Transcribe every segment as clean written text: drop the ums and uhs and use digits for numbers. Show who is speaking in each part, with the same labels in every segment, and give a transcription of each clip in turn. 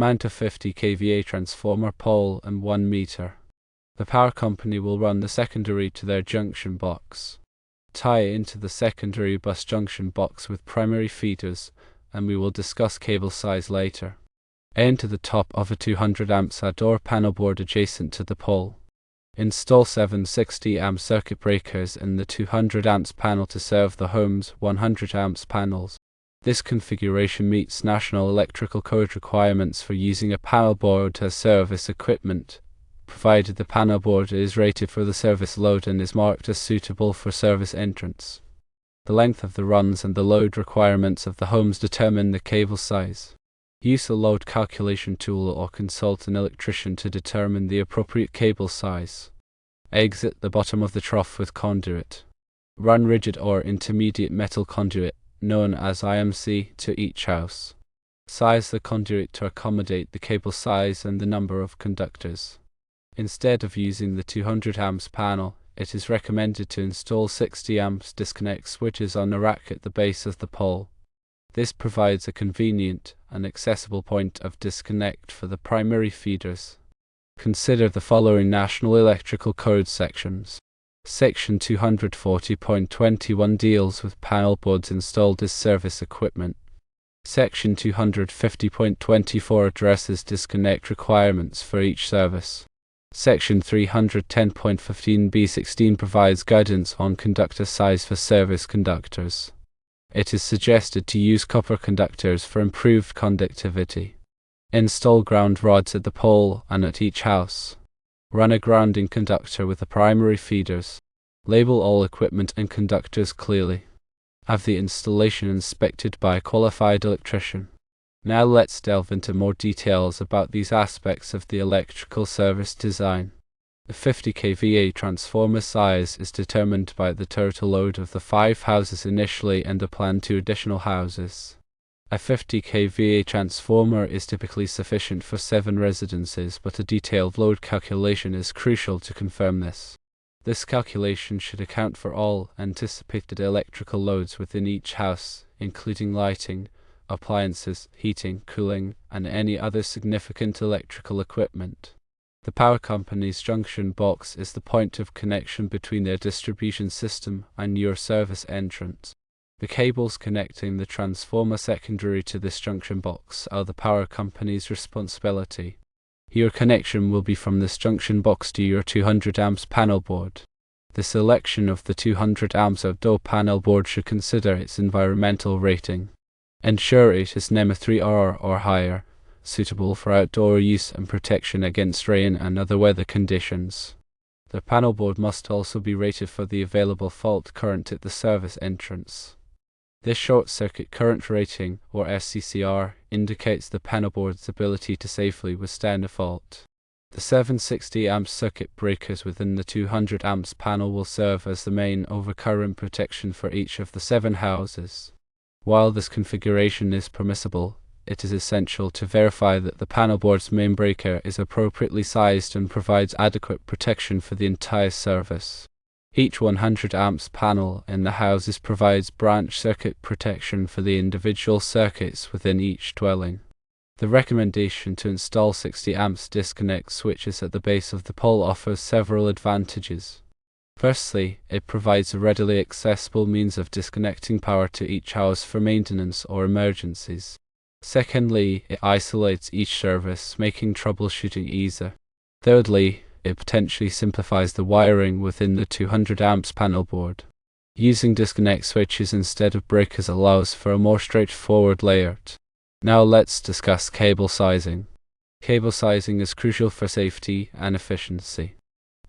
Speaker 1: Mount a 50 kVA transformer pole and 1 meter. The power company will run the secondary to their junction box. Tie into the secondary bus junction box with primary feeders, and we will discuss cable size later. Enter the top of a 200 amps outdoor panel board adjacent to the pole. Install 760 amp circuit breakers in the 200 amps panel to serve the home's 100 amps panels. This configuration meets National Electrical Code requirements for using a panel board as service equipment, provided the panel board is rated for the service load and is marked as suitable for service entrance. The length of the runs and the load requirements of the homes determine the cable size. Use a load calculation tool or consult an electrician to determine the appropriate cable size. Exit the bottom of the trough with conduit. Run rigid or intermediate metal conduit, known as IMC, to each house. Size the conduit to accommodate the cable size and the number of conductors. Instead of using the 200 amps panel, it is recommended to install 60 amps disconnect switches on a rack at the base of the pole. This provides a convenient and accessible point of disconnect for the primary feeders. Consider the following National Electrical Code sections. Section 240.21 deals with panel boards installed as service equipment. Section 250.24 addresses disconnect requirements for each service. Section 310.15b16 provides guidance on conductor size for service conductors. It is suggested to use copper conductors for improved conductivity. Install ground rods at the pole and at each house. Run a grounding conductor with the primary feeders. Label all equipment and conductors clearly. Have the installation inspected by a qualified electrician. Now let's delve into more details about these aspects of the electrical service design. The 50 kVA transformer size is determined by the total load of the 5 houses initially and the planned 2 additional houses. A 50 kVA transformer is typically sufficient for 7 residences, but a detailed load calculation is crucial to confirm this. This calculation should account for all anticipated electrical loads within each house, including lighting, appliances, heating, cooling, and any other significant electrical equipment. The power company's junction box is the point of connection between their distribution system and your service entrance. The cables connecting the transformer secondary to this junction box are the power company's responsibility. Your connection will be from this junction box to your 200 amps panel board. The selection of the 200 amps outdoor panel board should consider its environmental rating. Ensure it is NEMA 3R or higher, suitable for outdoor use and protection against rain and other weather conditions. The panel board must also be rated for the available fault current at the service entrance. This short circuit current rating, or SCCR, indicates the panel board's ability to safely withstand a fault. The 760 amp circuit breakers within the 200 amps panel will serve as the main overcurrent protection for each of the 7 houses. While this configuration is permissible, it is essential to verify that the panel board's main breaker is appropriately sized and provides adequate protection for the entire service. Each 100 amps panel in the houses provides branch circuit protection for the individual circuits within each dwelling. The recommendation to install 60 amps disconnect switches at the base of the pole offers several advantages. Firstly, it provides a readily accessible means of disconnecting power to each house for maintenance or emergencies. Secondly, it isolates each service, making troubleshooting easier. Thirdly, it potentially simplifies the wiring within the 200 amps panel board. Using disconnect switches instead of breakers allows for a more straightforward layout. Now let's discuss cable sizing. Cable sizing is crucial for safety and efficiency.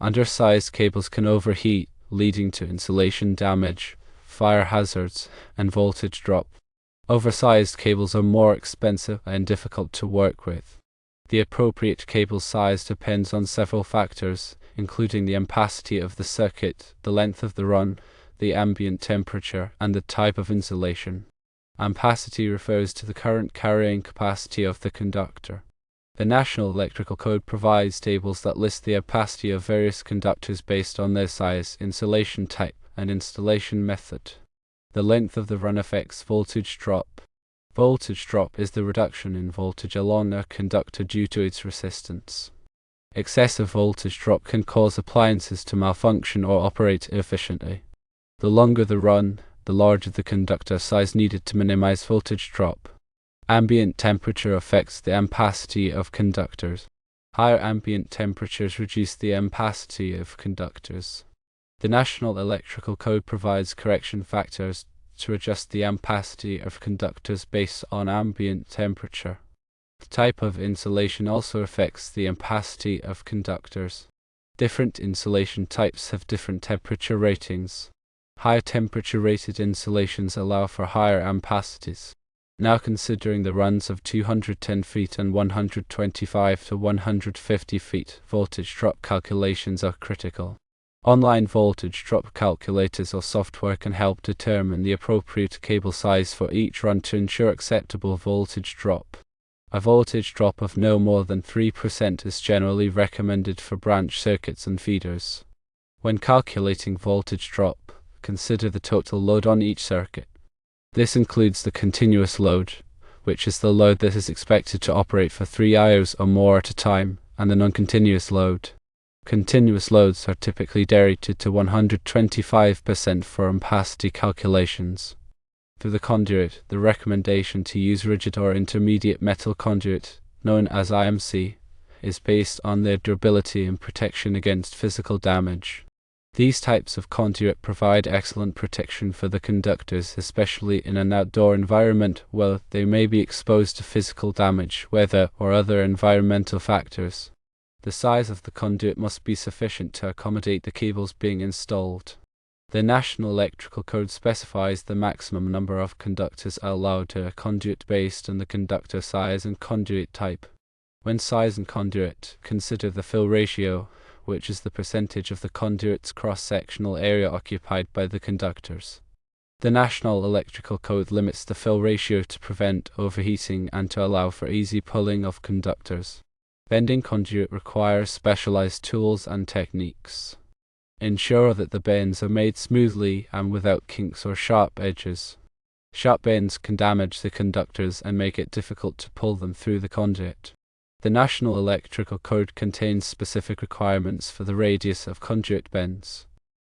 Speaker 1: Undersized cables can overheat, leading to insulation damage, fire hazards, and voltage drop. Oversized cables are more expensive and difficult to work with. The appropriate cable size depends on several factors, including the ampacity of the circuit, the length of the run, the ambient temperature, and the type of insulation. Ampacity refers to the current carrying capacity of the conductor. The National Electrical Code provides tables that list the ampacity of various conductors based on their size, insulation type, and installation method. The length of the run affects voltage drop. Voltage drop is the reduction in voltage along a conductor due to its resistance. Excessive voltage drop can cause appliances to malfunction or operate inefficiently. The longer the run, the larger the conductor size needed to minimize voltage drop. Ambient temperature affects the ampacity of conductors. Higher ambient temperatures reduce the ampacity of conductors. The National Electrical Code provides correction factors to adjust the ampacity of conductors based on ambient temperature. The type of insulation also affects the ampacity of conductors. Different insulation types have different temperature ratings. Higher temperature rated insulations allow for higher ampacities. Now considering the runs of 210 feet and 125 to 150 feet, voltage drop calculations are critical. Online voltage drop calculators or software can help determine the appropriate cable size for each run to ensure acceptable voltage drop. A voltage drop of no more than 3% is generally recommended for branch circuits and feeders. When calculating voltage drop, consider the total load on each circuit. This includes the continuous load, which is the load that is expected to operate for 3 hours or more at a time, and the non-continuous load. Continuous loads are typically derated to 125% for ampacity calculations. For the conduit, the recommendation to use rigid or intermediate metal conduit, known as IMC, is based on their durability and protection against physical damage. These types of conduit provide excellent protection for the conductors, especially in an outdoor environment where they may be exposed to physical damage, weather, or other environmental factors. The size of the conduit must be sufficient to accommodate the cables being installed. The National Electrical Code specifies the maximum number of conductors allowed to a conduit based on the conductor size and conduit type. When size and conduit, consider the fill ratio, which is the percentage of the conduit's cross-sectional area occupied by the conductors. The National Electrical Code limits the fill ratio to prevent overheating and to allow for easy pulling of conductors. Bending conduit requires specialized tools and techniques. Ensure that the bends are made smoothly and without kinks or sharp edges. Sharp bends can damage the conductors and make it difficult to pull them through the conduit. The National Electrical Code contains specific requirements for the radius of conduit bends.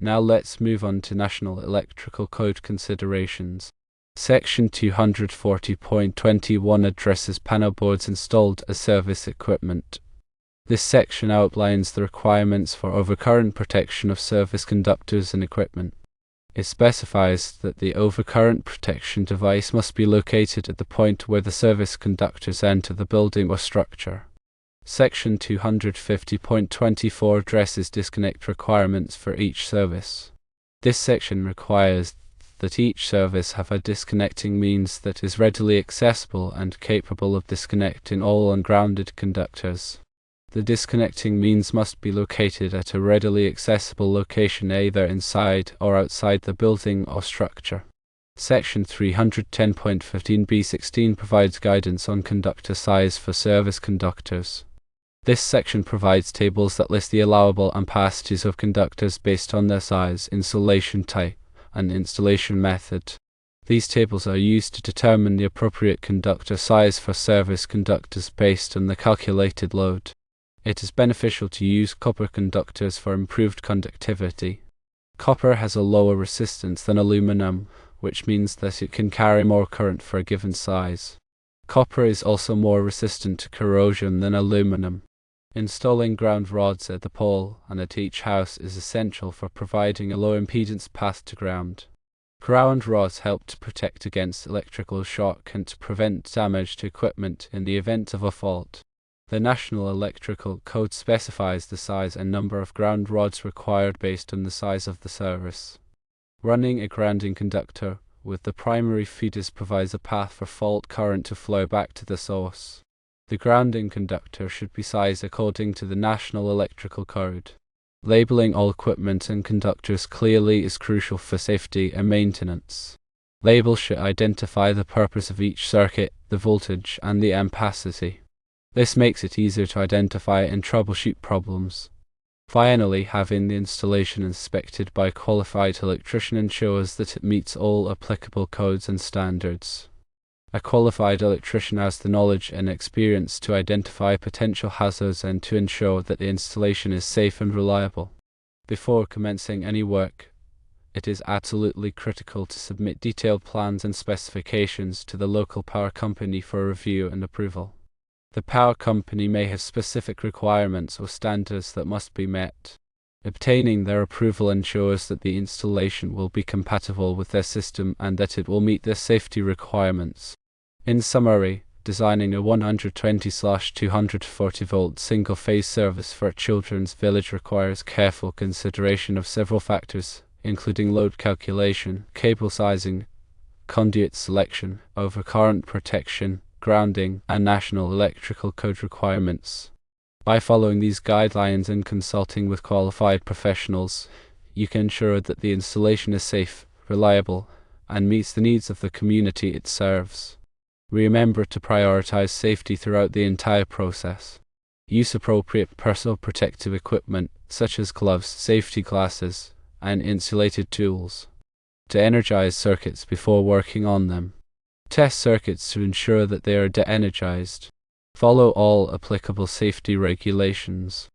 Speaker 1: Now let's move on to National Electrical Code considerations. Section 240.21 addresses panelboards installed as service equipment. This section outlines the requirements for overcurrent protection of service conductors and equipment. It specifies that the overcurrent protection device must be located at the point where the service conductors enter the building or structure. Section 250.24 addresses disconnect requirements for each service. This section requires that each service have a disconnecting means that is readily accessible and capable of disconnecting all ungrounded conductors. The disconnecting means must be located at a readily accessible location either inside or outside the building or structure. Section 310.15b16 provides guidance on conductor size for service conductors. This section provides tables that list the allowable ampacities of conductors based on their size, insulation type, and installation method. These tables are used to determine the appropriate conductor size for service conductors based on the calculated load. It is beneficial to use copper conductors for improved conductivity. Copper has a lower resistance than aluminum, which means that it can carry more current for a given size. Copper is also more resistant to corrosion than aluminum. Installing ground rods at the pole and at each house is essential for providing a low impedance path to ground. Ground rods help to protect against electrical shock and to prevent damage to equipment in the event of a fault. The National Electrical Code specifies the size and number of ground rods required based on the size of the service. Running a grounding conductor with the primary feeders provides a path for fault current to flow back to the source. The grounding conductor should be sized according to the National Electrical Code. Labeling all equipment and conductors clearly is crucial for safety and maintenance. Labels should identify the purpose of each circuit, the voltage, and the ampacity. This makes it easier to identify and troubleshoot problems. Finally, having the installation inspected by a qualified electrician ensures that it meets all applicable codes and standards. A qualified electrician has the knowledge and experience to identify potential hazards and to ensure that the installation is safe and reliable. Before commencing any work, it is absolutely critical to submit detailed plans and specifications to the local power company for review and approval. The power company may have specific requirements or standards that must be met. Obtaining their approval ensures that the installation will be compatible with their system and that it will meet their safety requirements. In summary, designing a 120/240 volt single-phase service for a children's village requires careful consideration of several factors, including load calculation, cable sizing, conduit selection, overcurrent protection, grounding, and national electrical code requirements. By following these guidelines and consulting with qualified professionals, you can ensure that the installation is safe, reliable, and meets the needs of the community it serves. Remember to prioritize safety throughout the entire process. Use appropriate personal protective equipment, such as gloves, safety glasses, and insulated tools, to energize circuits before working on them. Test circuits to ensure that they are de-energized. Follow all applicable safety regulations.